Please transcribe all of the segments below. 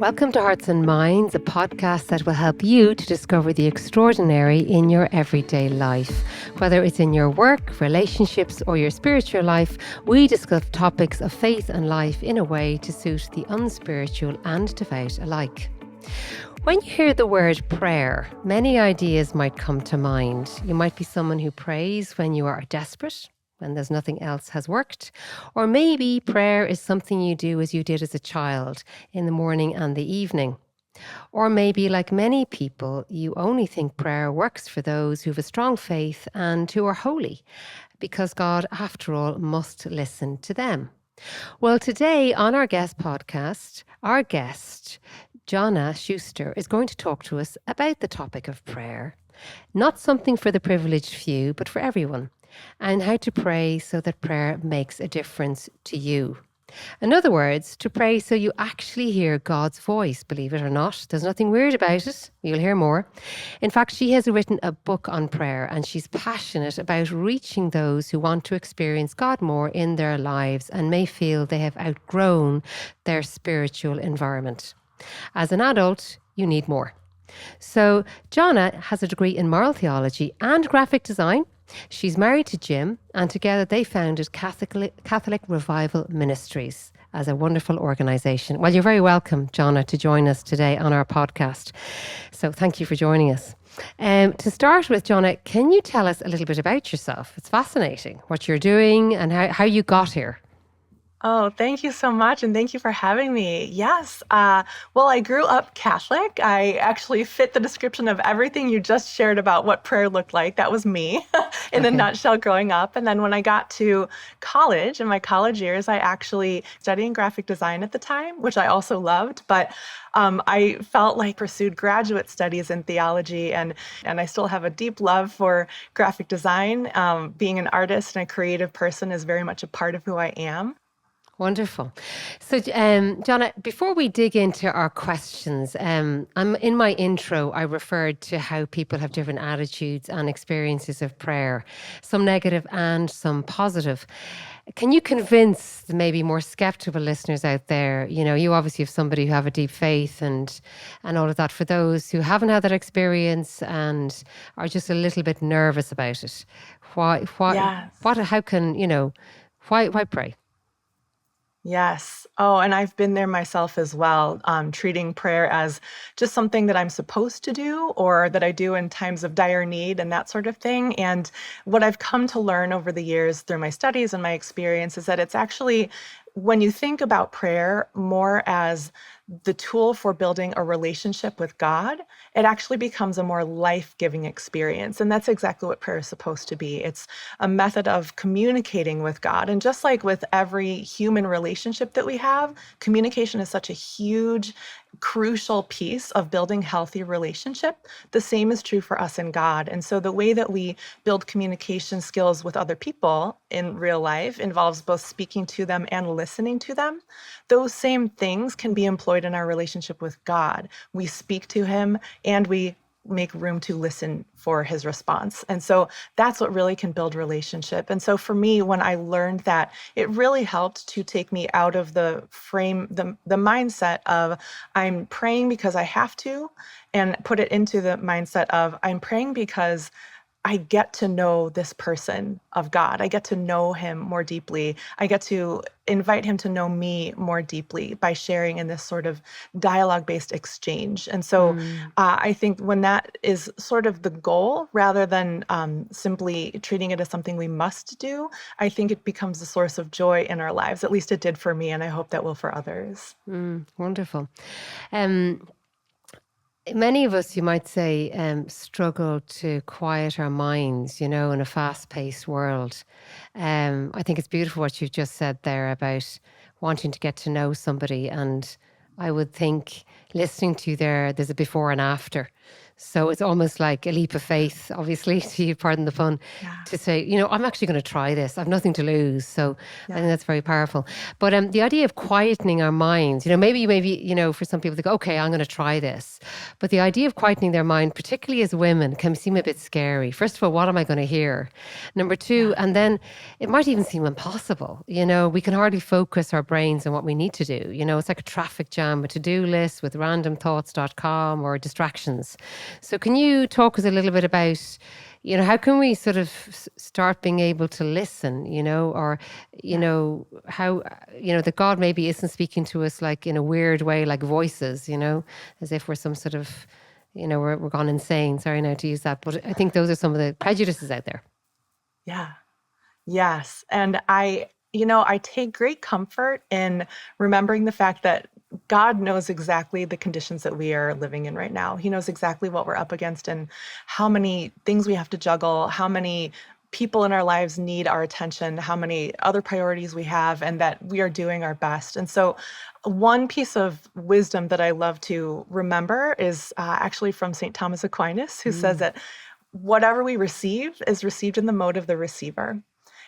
Welcome to Hearts and Minds, a podcast that will help you to discover the extraordinary in your everyday life. Whether it's in your work, relationships, or your spiritual life, we discuss topics of faith and life in a way to suit the unspiritual and devout alike. When you hear the word prayer, many ideas might come to mind. You might be someone who prays when you are desperate, when there's nothing else has worked. Or maybe prayer is something you do as you did as a child in the morning and the evening. Or maybe, like many people, you only think prayer works for those who have a strong faith and who are holy, because God, after all, must listen to them. Well, today on our guest podcast, our guest, Jonna Schuster, is going to talk to us about the topic of prayer. Not something for the privileged few, but for everyone, and how to pray so that prayer makes a difference to you. In other words, to pray so you actually hear God's voice, believe it or not. There's nothing weird about it. You'll hear more. In fact, she has written a book on prayer, and she's passionate about reaching those who want to experience God more in their lives and may feel they have outgrown their spiritual environment. As an adult, you need more. So Jonna has a degree in moral theology and graphic design. She's married to Jim, and together they founded Catholic Revival Ministries as a wonderful organisation. Well, you're very welcome, Jonna, to join us today on our podcast. So thank you for joining us. To start with, Jonna, can you tell us a little bit about yourself? It's fascinating what you're doing and how you got here. Oh, thank you so much. And thank you for having me. Yes. Well, I grew up Catholic. I actually fit the description of everything you just shared about what prayer looked like. That was me in a nutshell growing up. And then when I got to college, in my college years, I actually studying graphic design at the time, which I also loved. But I felt like pursued graduate studies in theology, and I still have a deep love for graphic design. Being an artist and a creative person is very much a part of who I am. Wonderful. So, Jonna, before we dig into our questions, in my intro, I referred to how people have different attitudes and experiences of prayer, some negative and some positive. Can you convince the maybe more skeptical listeners out there? You know, you obviously have somebody who have a deep faith and all of that. For those who haven't had that experience and are just a little bit nervous about it, Yes. how can why pray? Yes. Oh, and I've been there myself as well, treating prayer as just something that I'm supposed to do or that I do in times of dire need and that sort of thing. And what I've come to learn over the years through my studies and my experience is that it's actually, when you think about prayer more as the tool for building a relationship with God, it actually becomes a more life-giving experience. And that's exactly what prayer is supposed to be. It's a method of communicating with God. And just like with every human relationship that we have, communication is such a huge, crucial piece of building healthy relationship. The same is true for us and God. And so the way that we build communication skills with other people in real life involves both speaking to them and listening to them. Those same things can be employed in our relationship with God. We speak to him and we make room to listen for his response. And so that's what really can build relationship. And so for me, when I learned that, it really helped to take me out of the frame, the mindset of I'm praying because I have to, and put it into the mindset of I'm praying because I get to know this person of God. I get to know him more deeply. I get to invite him to know me more deeply by sharing in this sort of dialogue-based exchange. And so I think when that is sort of the goal, rather than simply treating it as something we must do, I think it becomes a source of joy in our lives. At least it did for me, and I hope that will for others. Wonderful. Many of us, you might say, struggle to quiet our minds, in a fast-paced world. I think it's beautiful what you've just said there about wanting to get to know somebody. And I would think listening to you there's a before and after. So it's almost like a leap of faith, obviously, to you, pardon the pun, Yeah. to say, I'm actually going to try this. I've nothing to lose. So I think Yeah. that's very powerful. But the idea of quietening our minds, maybe, for some people, they go, okay, I'm going to try this. But the idea of quietening their mind, particularly as women, can seem a bit scary. First of all, what am I going to hear? Number two, Yeah. and then it might even seem impossible. We can hardly focus our brains on what we need to do. It's like a traffic jam, a to-do list with randomthoughts.com or distractions. So can you talk us a little bit about, how can we sort of start being able to listen, or, Yeah. how, that God maybe isn't speaking to us like in a weird way, like voices, as if we're some sort of, we're gone insane. Sorry now to use that, but I think those are some of the prejudices out there. Yeah. Yes. And I take great comfort in remembering the fact that God knows exactly the conditions that we are living in right now. He knows exactly what we're up against and how many things we have to juggle, how many people in our lives need our attention, how many other priorities we have, and that we are doing our best. And so, one piece of wisdom that I love to remember is actually from St. Thomas Aquinas, who says that whatever we receive is received in the mode of the receiver.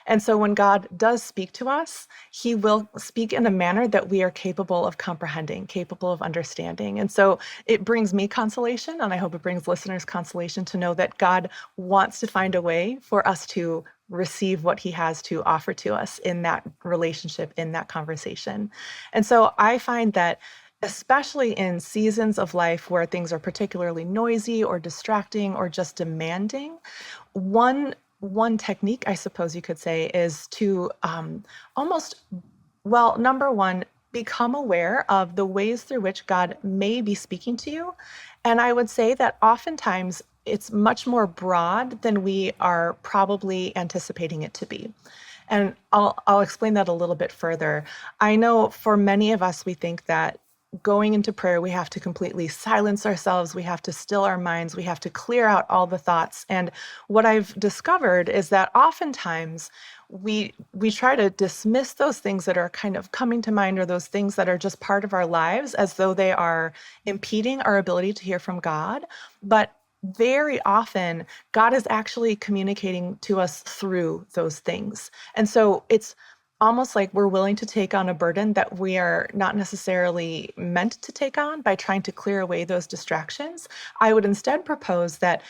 And so when God does speak to us, he will speak in a manner that we are capable of comprehending, capable of understanding. And so it brings me consolation, and I hope it brings listeners consolation to know that God wants to find a way for us to receive what he has to offer to us in that relationship, in that conversation. And so I find that especially in seasons of life where things are particularly noisy or distracting or just demanding, one technique, I suppose you could say, is to almost, well, number one, become aware of the ways through which God may be speaking to you. And I would say that oftentimes it's much more broad than we are probably anticipating it to be. And I'll explain that a little bit further. I know for many of us, we think that going into prayer, we have to completely silence ourselves. We have to still our minds. We have to clear out all the thoughts. And what I've discovered is that oftentimes we try to dismiss those things that are kind of coming to mind, or those things that are just part of our lives, as though they are impeding our ability to hear from God. But very often, God is actually communicating to us through those things. And so it's almost like we're willing to take on a burden that we are not necessarily meant to take on by trying to clear away those distractions. I would instead propose that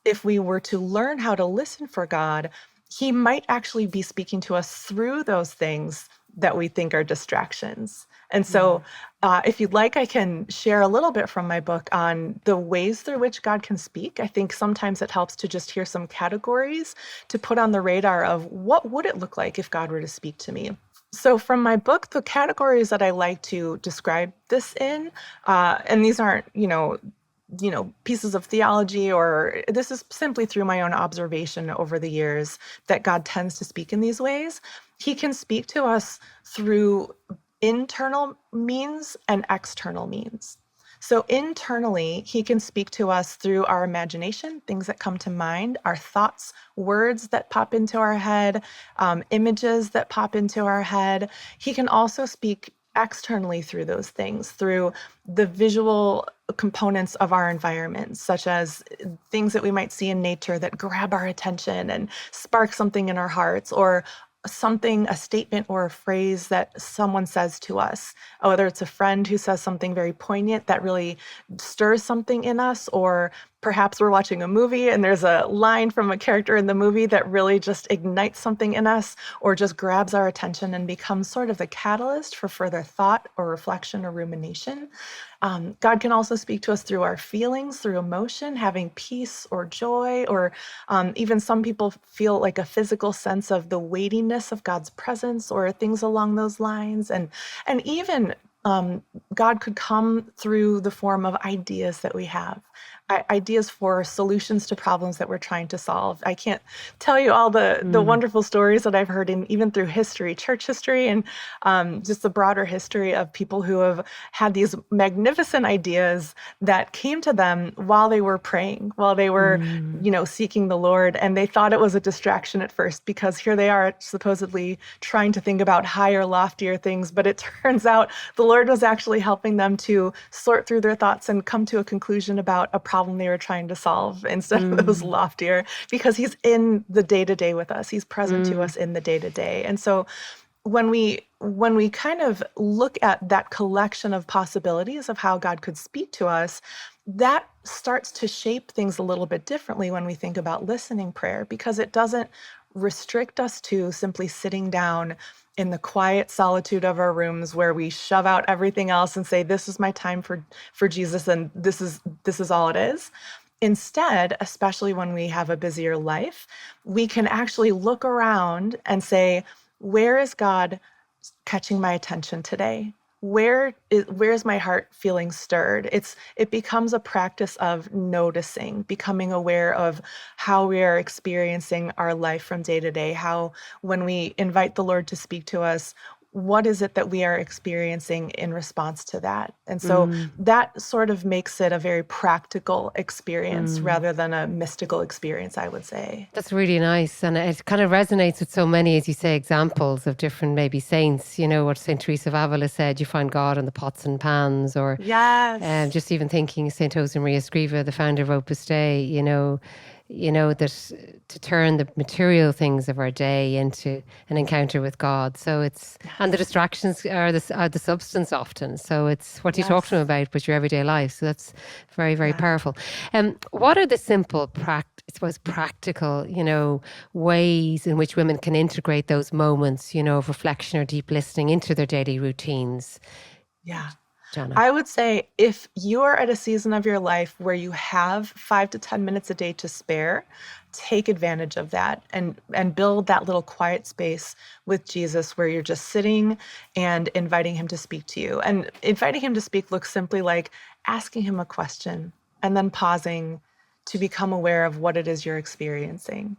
if we were to learn how to listen for God, he might actually be speaking to us through those things that we think are distractions. And so, if you'd like, I can share a little bit from my book on the ways through which God can speak. I think sometimes it helps to just hear some categories to put on the radar of what would it look like if God were to speak to me. So from my book, the categories that I like to describe this in, and these aren't, pieces of theology, or this is simply through my own observation over the years that God tends to speak in these ways. He can speak to us through internal means and external means. So internally, he can speak to us through our imagination, things that come to mind, our thoughts, words that pop into our head, images that pop into our head. He can also speak externally through those things, through the visual components of our environment, such as things that we might see in nature that grab our attention and spark something in our hearts, or something, a statement or a phrase that someone says to us, whether it's a friend who says something very poignant that really stirs something in us, or perhaps we're watching a movie and there's a line from a character in the movie that really just ignites something in us, or just grabs our attention and becomes sort of the catalyst for further thought or reflection or rumination. God can also speak to us through our feelings, through emotion, having peace or joy, or even some people feel like a physical sense of the weightiness of God's presence, or things along those lines. And even God could come through the form of ideas that we have, ideas for solutions to problems that we're trying to solve. I can't tell you all the wonderful stories that I've heard, in even through history, church history, and just the broader history of people who have had these magnificent ideas that came to them while they were praying, while they were, seeking the Lord. And they thought it was a distraction at first, because here they are supposedly trying to think about higher, loftier things. But it turns out the Lord was actually helping them to sort through their thoughts and come to a conclusion about a problem they were trying to solve instead of those loftier, because he's in the day-to-day with us. He's present to us in the day-to-day. And so when we kind of look at that collection of possibilities of how God could speak to us, that starts to shape things a little bit differently when we think about listening prayer, because it doesn't restrict us to simply sitting down in the quiet solitude of our rooms where we shove out everything else and say, this is my time for Jesus, and this is all it is. Instead, especially when we have a busier life, we can actually look around and say, where is God catching my attention today? Where's my heart feeling stirred? It becomes a practice of noticing, becoming aware of how we are experiencing our life from day to day, how when we invite the Lord to speak to us, what is it that we are experiencing in response to that? And so that sort of makes it a very practical experience rather than a mystical experience, I would say. That's really nice. And it kind of resonates with so many, as you say, examples of different maybe saints. You know, what St. Teresa of Avila said, you find God in the pots and pans, or Yes. just even thinking St. Josemaria Scriva, the founder of Opus Dei, that to turn the material things of our day into an encounter with God. So and the distractions are the substance often. So it's what you talk to them about, but your everyday life. So that's very, very powerful. What are the simple, practical, ways in which women can integrate those moments, of reflection or deep listening into their daily routines? Yeah. Jonna. I would say if you're at a season of your life where you have 5 to 10 minutes a day to spare, take advantage of that and build that little quiet space with Jesus where you're just sitting and inviting him to speak to you. And inviting him to speak looks simply like asking him a question and then pausing to become aware of what it is you're experiencing.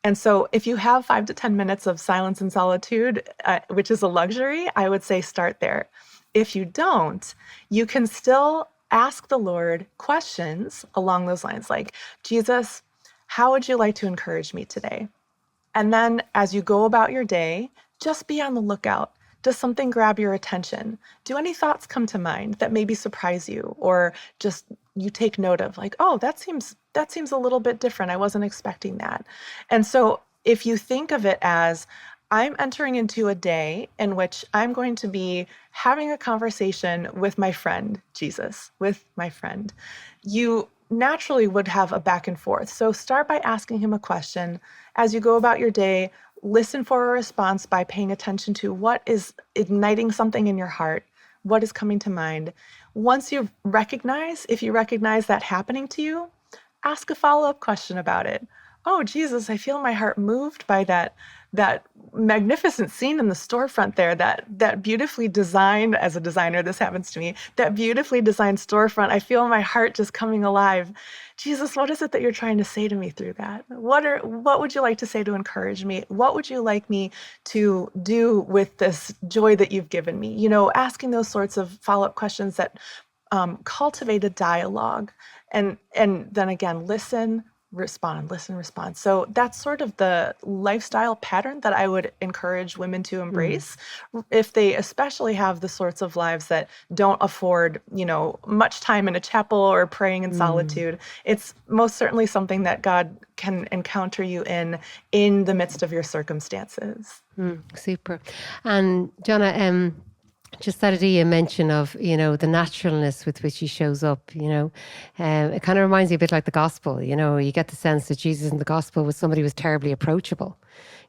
And so if you have 5 to 10 minutes of silence and solitude, which is a luxury, I would say start there. If you don't, you can still ask the Lord questions along those lines, like, Jesus, how would you like to encourage me today? And then as you go about your day, just be on the lookout. Does something grab your attention? Do any thoughts come to mind that maybe surprise you, or just you take note of, like, oh, that seems a little bit different. I wasn't expecting that. And so if you think of it as, I'm entering into a day in which I'm going to be having a conversation with my friend, Jesus, with my friend, you naturally would have a back and forth. So start by asking him a question. As you go about your day, listen for a response by paying attention to what is igniting something in your heart, what is coming to mind. Once if you recognize that happening to you, ask a follow-up question about it. Oh, Jesus, I feel my heart moved by that magnificent scene in the storefront there, that beautifully designed, as a designer, this happens to me, that beautifully designed storefront. I feel my heart just coming alive. Jesus, what is it that you're trying to say to me through that? What would you like to say to encourage me? What would you like me to do with this joy that you've given me? Asking those sorts of follow-up questions that cultivate a dialogue. And then again, listen, respond. So that's sort of the lifestyle pattern that I would encourage women to embrace if they especially have the sorts of lives that don't afford, much time in a chapel or praying in solitude. It's most certainly something that God can encounter you in the midst of your circumstances. Super. And Jonna, just that idea mention of, the naturalness with which he shows up, it kind of reminds me a bit like the gospel. You get the sense that Jesus in the gospel was somebody who was terribly approachable.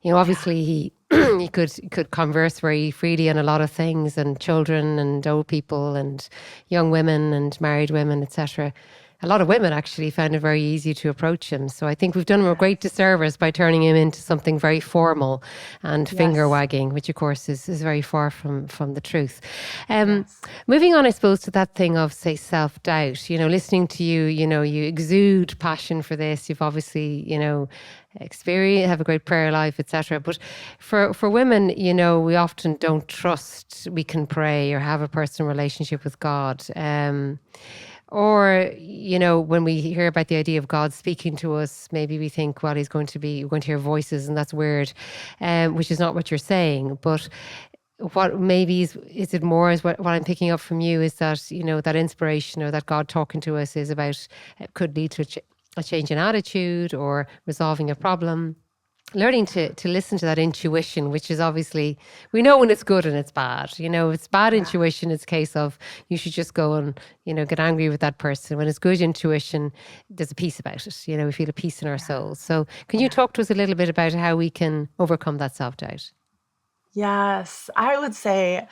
Obviously he he could converse very freely on a lot of things, and children and old people and young women and married women, etc. A lot of women actually found it very easy to approach him. So I think we've done him a great disservice by turning him into something very formal and finger wagging, which of course is very far from the truth. Moving on, I suppose, to that thing of, say, self-doubt, listening to you, you exude passion for this. You've obviously, experience, have a great prayer life, etc. But for women, we often don't trust we can pray or have a personal relationship with God. Or, when we hear about the idea of God speaking to us, maybe we think, well, we're going to hear voices and that's weird, which is not what you're saying. But what maybe is it more is what I'm picking up from you is that, you know, that inspiration or that God talking to us is about, could lead to a change in attitude or resolving a problem. Learning to listen to that intuition, which is obviously, we know when it's good and it's bad. You know, if it's bad Yeah. intuition, it's a case of you should just go and, you know, get angry with that person. When it's good intuition, there's a peace about it. You know, we feel a peace in our Yeah. souls. So can you Yeah. talk to us a little bit about how we can overcome that self-doubt? Yes. I would say,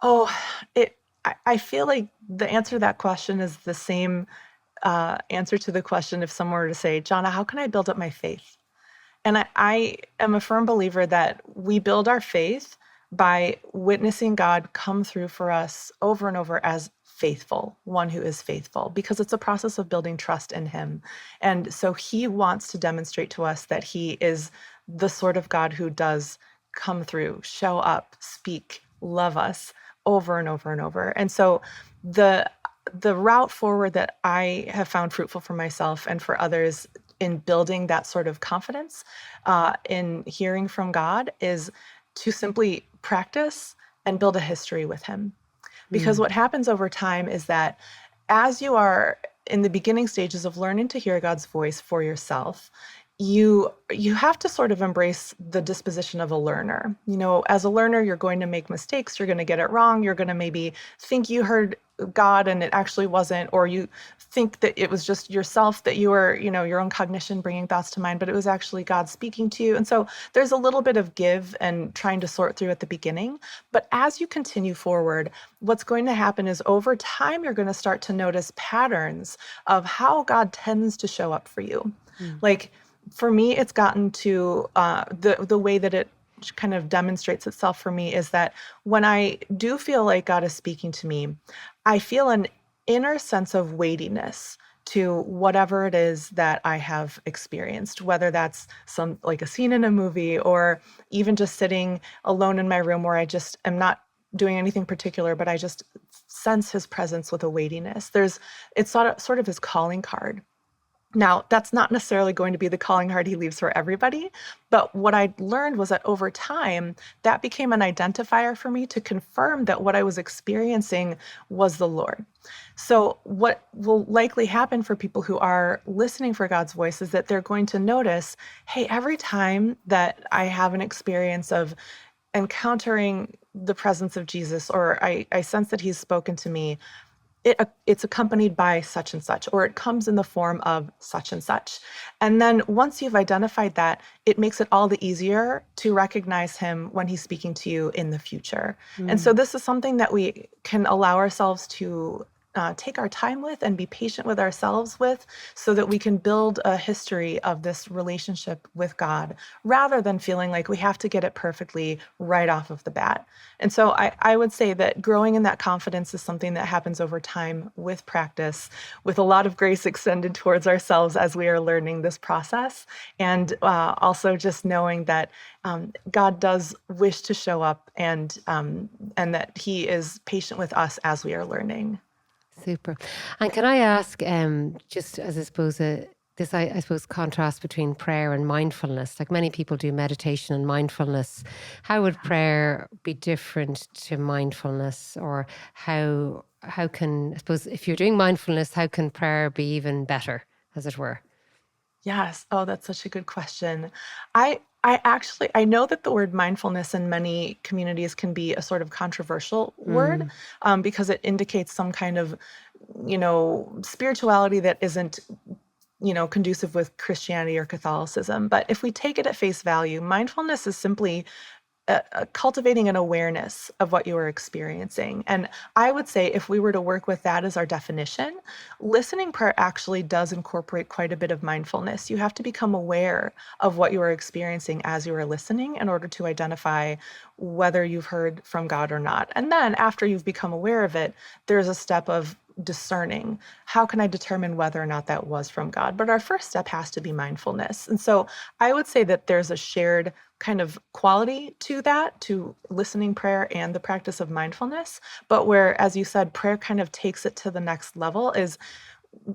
oh, I feel like the answer to that question is the same answer to the question if someone were to say, Jonna, how can I build up my faith? And I am a firm believer that we build our faith by witnessing God come through for us over and over as faithful, one who is faithful, because it's a process of building trust in Him. And so He wants to demonstrate to us that He is the sort of God who does come through, show up, speak, love us over and over and over. And so the route forward that I have found fruitful for myself and for others in building that sort of confidence in hearing from God is to simply practice and build a history with Him. Because what happens over time is that as you are in the beginning stages of learning to hear God's voice for yourself, you have to sort of embrace the disposition of a learner. You know, as a learner, you're going to make mistakes, you're going to get it wrong, you're going to maybe think you heard God and it actually wasn't, or you think that it was just yourself, that you were, you know, your own cognition bringing thoughts to mind, but it was actually God speaking to you. And so there's a little bit of give and trying to sort through at the beginning. But as you continue forward, what's going to happen is over time, you're going to start to notice patterns of how God tends to show up for you. Like, for me, it's gotten to the way that it kind of demonstrates itself for me is that when I do feel like God is speaking to me, I feel an inner sense of weightiness to whatever it is that I have experienced, whether that's some like a scene in a movie or even just sitting alone in my room where I just am not doing anything particular, but I just sense His presence with a weightiness. It's sort of His calling card. Now, that's not necessarily going to be the calling card He leaves for everybody, but what I learned was that over time, that became an identifier for me to confirm that what I was experiencing was the Lord. So, what will likely happen for people who are listening for God's voice is that they're going to notice, hey, every time that I have an experience of encountering the presence of Jesus, or I sense that He's spoken to me, it's accompanied by such and such, or it comes in the form of such and such. And then once you've identified that, it makes it all the easier to recognize Him when He's speaking to you in the future. And so this is something that we can allow ourselves to take our time with and be patient with ourselves with, so that we can build a history of this relationship with God rather than feeling like we have to get it perfectly right off of the bat. And so I would say that growing in that confidence is something that happens over time with practice, with a lot of grace extended towards ourselves as we are learning this process. And also just knowing that God does wish to show up, and that He is patient with us as we are learning. Super. And can I ask, just as I suppose, I suppose, contrast between prayer and mindfulness? Like many people do meditation and mindfulness. How would prayer be different to mindfulness? Or how can, I suppose, if you're doing mindfulness, how can prayer be even better, as it were? Yes. Oh, that's such a good question. I know that the word mindfulness in many communities can be a sort of controversial word, because it indicates some kind of, spirituality that isn't, conducive with Christianity or Catholicism. But if we take it at face value, mindfulness is simply cultivating an awareness of what you are experiencing. And I would say if we were to work with that as our definition, listening prayer actually does incorporate quite a bit of mindfulness. You have to become aware of what you are experiencing as you are listening in order to identify whether you've heard from God or not. And then after you've become aware of it, there's a step of discerning. How can I determine whether or not that was from God? But our first step has to be mindfulness. And so I would say that there's a shared kind of quality to that, to listening prayer and the practice of mindfulness. But where, as you said, prayer kind of takes it to the next level is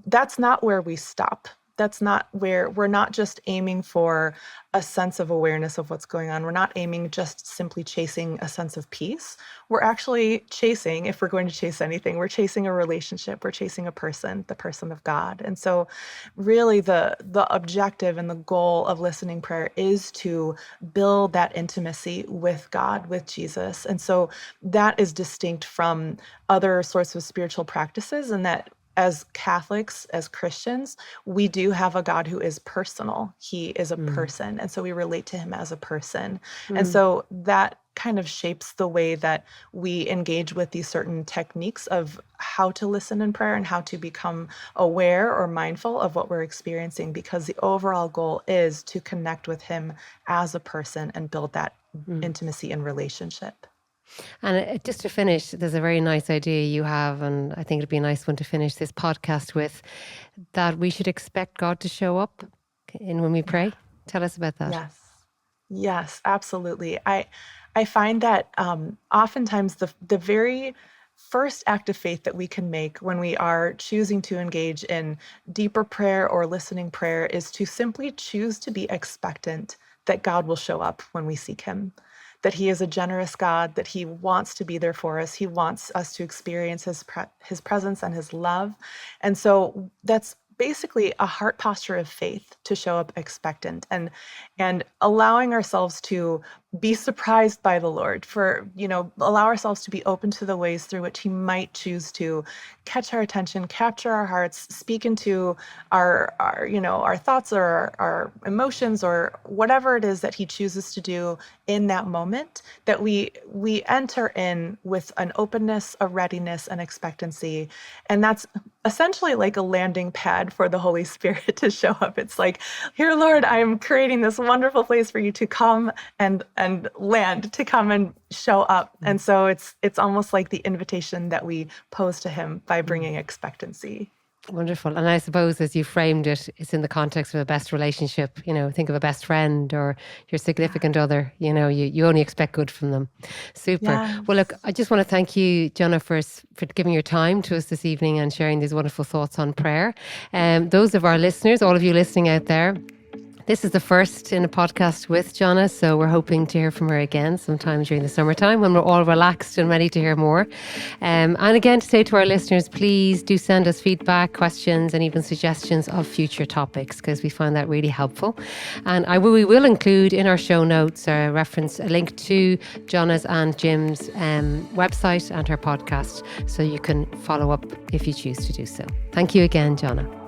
that's not where we stop. that's not where we're not just aiming for a sense of awareness of what's going on. We're not aiming just simply chasing a sense of peace. We're actually chasing, if we're going to chase anything, we're chasing a relationship. We're chasing a person, the person of God. And so really the objective and the goal of listening prayer is to build that intimacy with God, with Jesus. And so that is distinct from other sorts of spiritual practices, and that as Catholics, as Christians, we do have a God who is personal. He is a person. And so we relate to him as a person. And so that kind of shapes the way that we engage with these certain techniques of how to listen in prayer and how to become aware or mindful of what we're experiencing, because the overall goal is to connect with him as a person and build that intimacy and relationship. And just to finish, there's a very nice idea you have, and I think it'd be a nice one to finish this podcast with, that we should expect God to show up in when we pray. Tell us about that. Yes. Yes, absolutely. I find that oftentimes the very first act of faith that we can make when we are choosing to engage in deeper prayer or listening prayer is to simply choose to be expectant that God will show up when we seek him, that he is a generous God, that he wants to be there for us. He wants us to experience his presence and his love. And so that's basically a heart posture of faith, to show up expectant and allowing ourselves to be surprised by the Lord, for, allow ourselves to be open to the ways through which he might choose to catch our attention, capture our hearts, speak into our thoughts or our emotions, or whatever it is that he chooses to do in that moment, that we enter in with an openness, a readiness, an expectancy. And that's essentially like a landing pad for the Holy Spirit to show up. It's like, here, Lord, I am creating this wonderful place for you to come and land, to come and show up. And so it's almost like the invitation that we pose to him by bringing expectancy. Wonderful. And I suppose as you framed it, it's in the context of a best relationship. Think of a best friend or your significant other. You only expect good from them. Super. Yes. Well, look, I just want to thank you, Jonna, for giving your time to us this evening and sharing these wonderful thoughts on prayer. Those of our listeners, all of you listening out there, this is the first in a podcast with Jonna, so we're hoping to hear from her again sometime during the summertime when we're all relaxed and ready to hear more. And again, to say to our listeners, please do send us feedback, questions, and even suggestions of future topics, because we find that really helpful. And we will include in our show notes a link to Jonna's and Jim's website and her podcast, so you can follow up if you choose to do so. Thank you again, Jonna.